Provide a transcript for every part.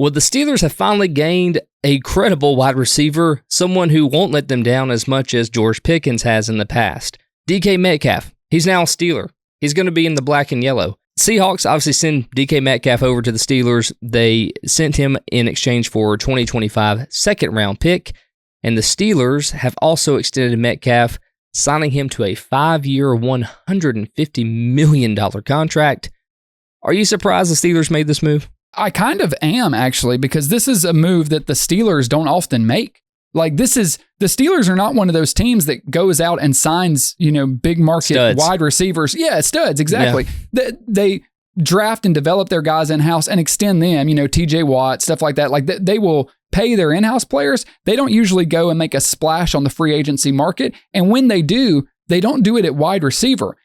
Well, the Steelers have finally gained a credible wide receiver, someone who won't let them down as much as George Pickens has in the past. DK Metcalf, he's now a Steeler. He's going to be in the black and yellow. Seahawks obviously send DK Metcalf over to the Steelers. They sent him in exchange for a 2025 second-round pick, and the Steelers have also extended Metcalf, signing him to a 5-year, $150 million contract. Are you surprised the Steelers made this move? I kind of am, actually, because this is a move that the Steelers don't often make. Like, the Steelers are not one of those teams that goes out and signs, big market studs. Wide receivers. Yeah, studs, exactly. Yeah. They draft and develop their guys in-house and extend them, TJ Watt, stuff like that. Like, they will pay their in-house players. They don't usually go and make a splash on the free agency market. And when they do, they don't do it at wide receiver.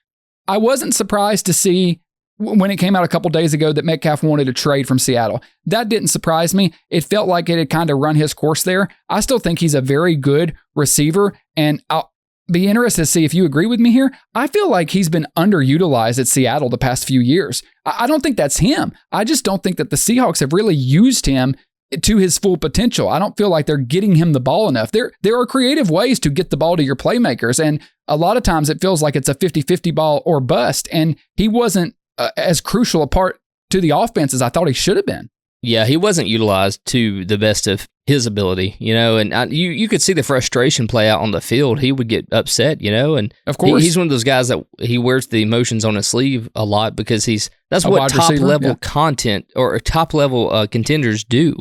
I wasn't surprised to see when it came out a couple days ago that Metcalf wanted to trade from Seattle. That didn't surprise me. It felt like it had kind of run his course there. I still think he's a very good receiver, and I'll be interested to see if you agree with me here. I feel like he's been underutilized at Seattle the past few years. I don't think that's him. I just don't think that the Seahawks have really used him to his full potential. I don't feel like they're getting him the ball enough. There are creative ways to get the ball to your playmakers, and a lot of times it feels like it's a 50-50 ball or bust, and he wasn't as crucial a part to the offense as I thought he should have been. Yeah, he wasn't utilized to the best of his ability, and you could see the frustration play out on the field. He would get upset, and of course he's one of those guys that he wears the emotions on his sleeve a lot because that's what top level content or top level contenders do.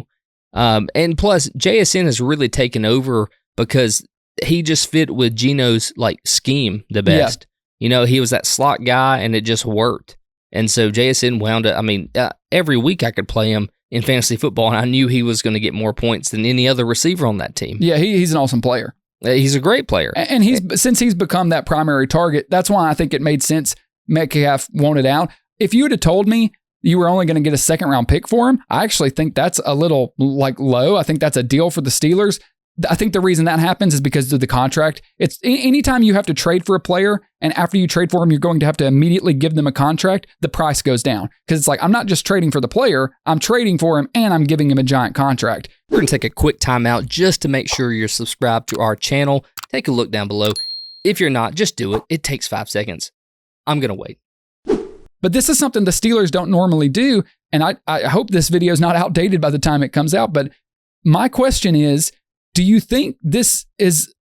And plus, JSN has really taken over because he just fit with Geno's scheme the best. Yeah. He was that slot guy, and it just worked. And so JSN wound up, every week I could play him in fantasy football, and I knew he was going to get more points than any other receiver on that team. Yeah, he's an awesome player. He's a great player. And since he's become that primary target, that's why I think it made sense Metcalf wanted out. If you would have told me you were only going to get a second-round pick for him, I actually think that's a little low. I think that's a deal for the Steelers. I think the reason that happens is because of the contract. It's anytime you have to trade for a player, and after you trade for him, you're going to have to immediately give them a contract, the price goes down. Because it's like, I'm not just trading for the player, I'm trading for him, and I'm giving him a giant contract. We're going to take a quick timeout just to make sure you're subscribed to our channel. Take a look down below. If you're not, just do it. It takes 5 seconds. I'm going to wait. But this is something the Steelers don't normally do, and I hope this video is not outdated by the time it comes out, but my question is, do you think this is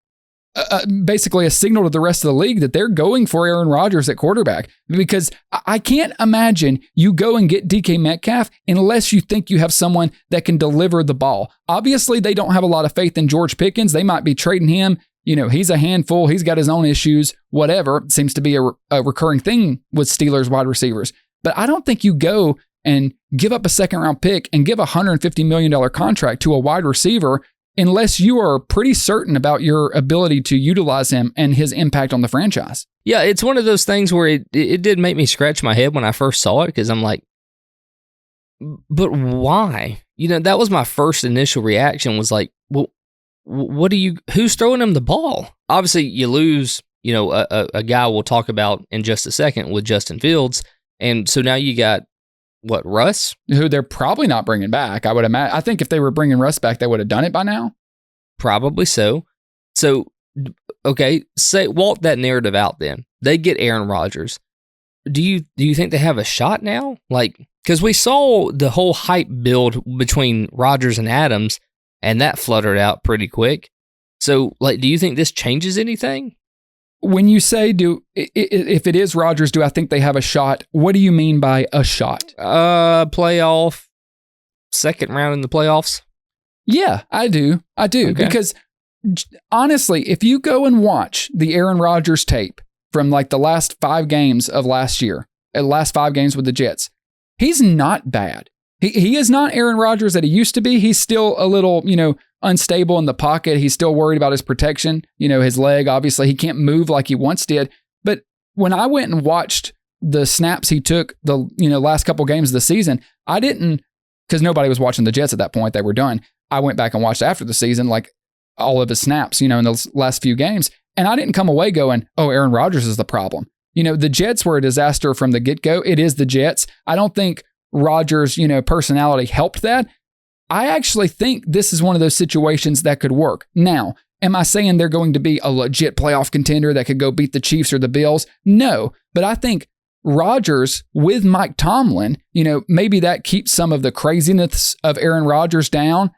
basically a signal to the rest of the league that they're going for Aaron Rodgers at quarterback? Because I can't imagine you go and get DK Metcalf unless you think you have someone that can deliver the ball. Obviously, they don't have a lot of faith in George Pickens. They might be trading him. He's a handful. He's got his own issues, whatever. It seems to be a recurring thing with Steelers wide receivers. But I don't think you go and give up a second-round pick and give a $150 million contract to a wide receiver unless you are pretty certain about your ability to utilize him and his impact on the franchise. Yeah, it's one of those things where it did make me scratch my head when I first saw it, because I'm like, but why? That was my first initial reaction, was like, well, who's throwing him the ball? Obviously, you lose, a guy we'll talk about in just a second with Justin Fields. And so now you got, Russ? Who they're probably not bringing back, I would imagine. I think if they were bringing Russ back, they would have done it by now. Probably so. So, okay, walk that narrative out then. They get Aaron Rodgers. Do you think they have a shot now? Because we saw the whole hype build between Rodgers and Adams, and that fluttered out pretty quick. So, do you think this changes anything? When you say, if it is Rodgers, do I think they have a shot? What do you mean by a shot? Playoff, second round in the playoffs. Yeah, I do. Okay. Because honestly, if you go and watch the Aaron Rodgers tape from the last 5 games of last year, last 5 games with the Jets, he's not bad. He is not Aaron Rodgers that he used to be. He's still a little, unstable in the pocket. He's still worried about his protection. His leg, obviously, he can't move like he once did. But when I went and watched the snaps he took the last couple games of the season, I didn't, because nobody was watching the Jets at that point. They were done. I went back and watched after the season, all of his snaps, in those last few games. And I didn't come away going, oh, Aaron Rodgers is the problem. The Jets were a disaster from the get-go. It is the Jets. I don't think Rodgers, personality helped that. I actually think this is one of those situations that could work. Now, am I saying they're going to be a legit playoff contender that could go beat the Chiefs or the Bills? No, but I think Rodgers with Mike Tomlin, maybe that keeps some of the craziness of Aaron Rodgers down.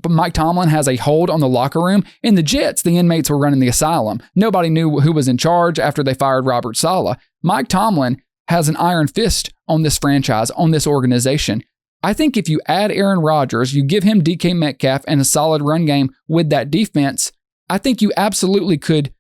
Mike Tomlin has a hold on the locker room. In the Jets, the inmates were running the asylum. Nobody knew who was in charge after they fired Robert Saleh. Mike Tomlin has an iron fist on this franchise, on this organization. I think if you add Aaron Rodgers, you give him DK Metcalf and a solid run game with that defense, I think you absolutely could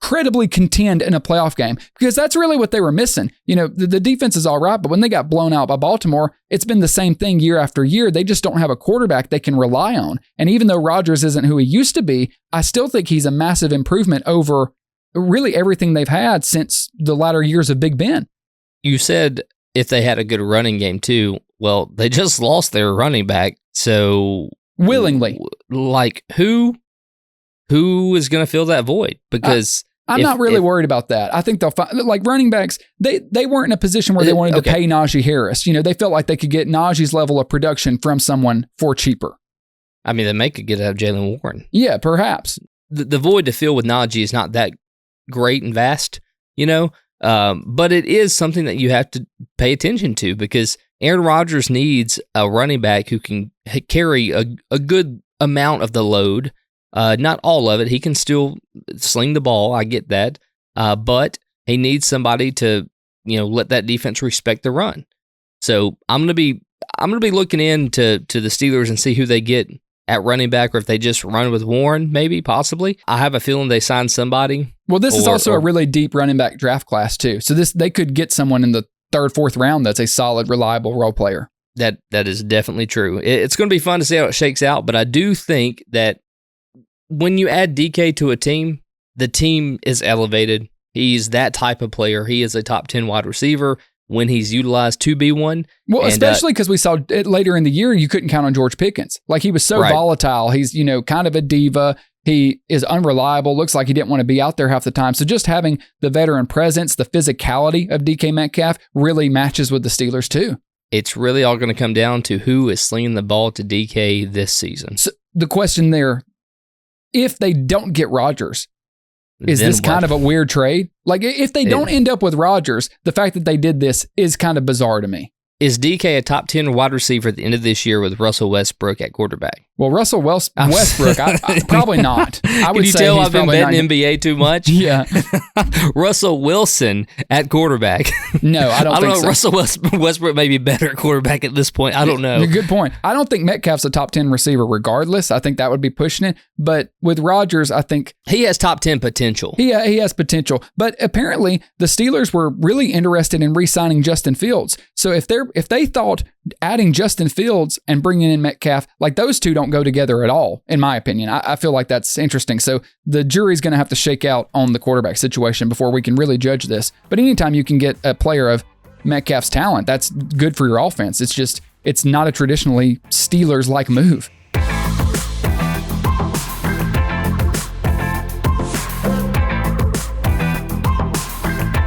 credibly contend in a playoff game, because that's really what they were missing. The defense is all right, but when they got blown out by Baltimore, it's been the same thing year after year. They just don't have a quarterback they can rely on. And even though Rodgers isn't who he used to be, I still think he's a massive improvement over really everything they've had since the latter years of Big Ben. You said if they had a good running game too. Well, they just lost their running back, so willingly. Like who is going to fill that void? Because I'm not really worried about that. I think they'll find, like running backs, they weren't in a position where they wanted to pay Najee Harris. They felt like they could get Najee's level of production from someone for cheaper. I mean, they may could get out of Jalen Warren. Yeah, perhaps. The void to fill with Najee is not that great and vast, but it is something that you have to pay attention to, because Aaron Rodgers needs a running back who can carry a good amount of the load. Not all of it. He can still sling the ball. I get that. But he needs somebody to, let that defense respect the run. So I'm gonna be looking into the Steelers and see who they get at running back, or if they just run with Warren, maybe, possibly. I have a feeling they signed somebody. Well, this is also a really deep running back draft class too. So they could get someone in the 3rd, 4th round that's a solid, reliable role player. That is definitely true. It's going to be fun to see how it shakes out, but I do think that when you add DK to a team, the team is elevated. He's that type of player. He is a top 10 wide receiver when he's utilized to be one. Well, especially because we saw it later in the year, you couldn't count on George Pickens. Like, he was so volatile. He's, kind of a diva. He is unreliable. Looks like he didn't want to be out there half the time. So just having the veteran presence, the physicality of DK Metcalf really matches with the Steelers too. It's really all going to come down to who is slinging the ball to DK this season. So the question there, if they don't get Rodgers, is this kind of a weird trade? Like, if they don't end up with Rodgers, the fact that they did this is kind of bizarre to me. Is DK a top 10 wide receiver at the end of this year with Russell Westbrook at quarterback? Well, Russell Westbrook, I probably not. I would Can you say tell he's I've been betting NBA too much? Yeah. Russell Wilson at quarterback. No, I don't think so. Russell Westbrook may be better at quarterback at this point. I don't know. Good point. I don't think Metcalf's a top 10 receiver regardless. I think that would be pushing it. But with Rodgers, I think he has top 10 potential. He has potential. But apparently, the Steelers were really interested in re-signing Justin Fields. So if they thought adding Justin Fields and bringing in Metcalf, like, those two don't go together at all, in my opinion. I feel like that's interesting. So the jury's going to have to shake out on the quarterback situation before we can really judge this. But anytime you can get a player of Metcalf's talent, that's good for your offense. It's not a traditionally Steelers-like move.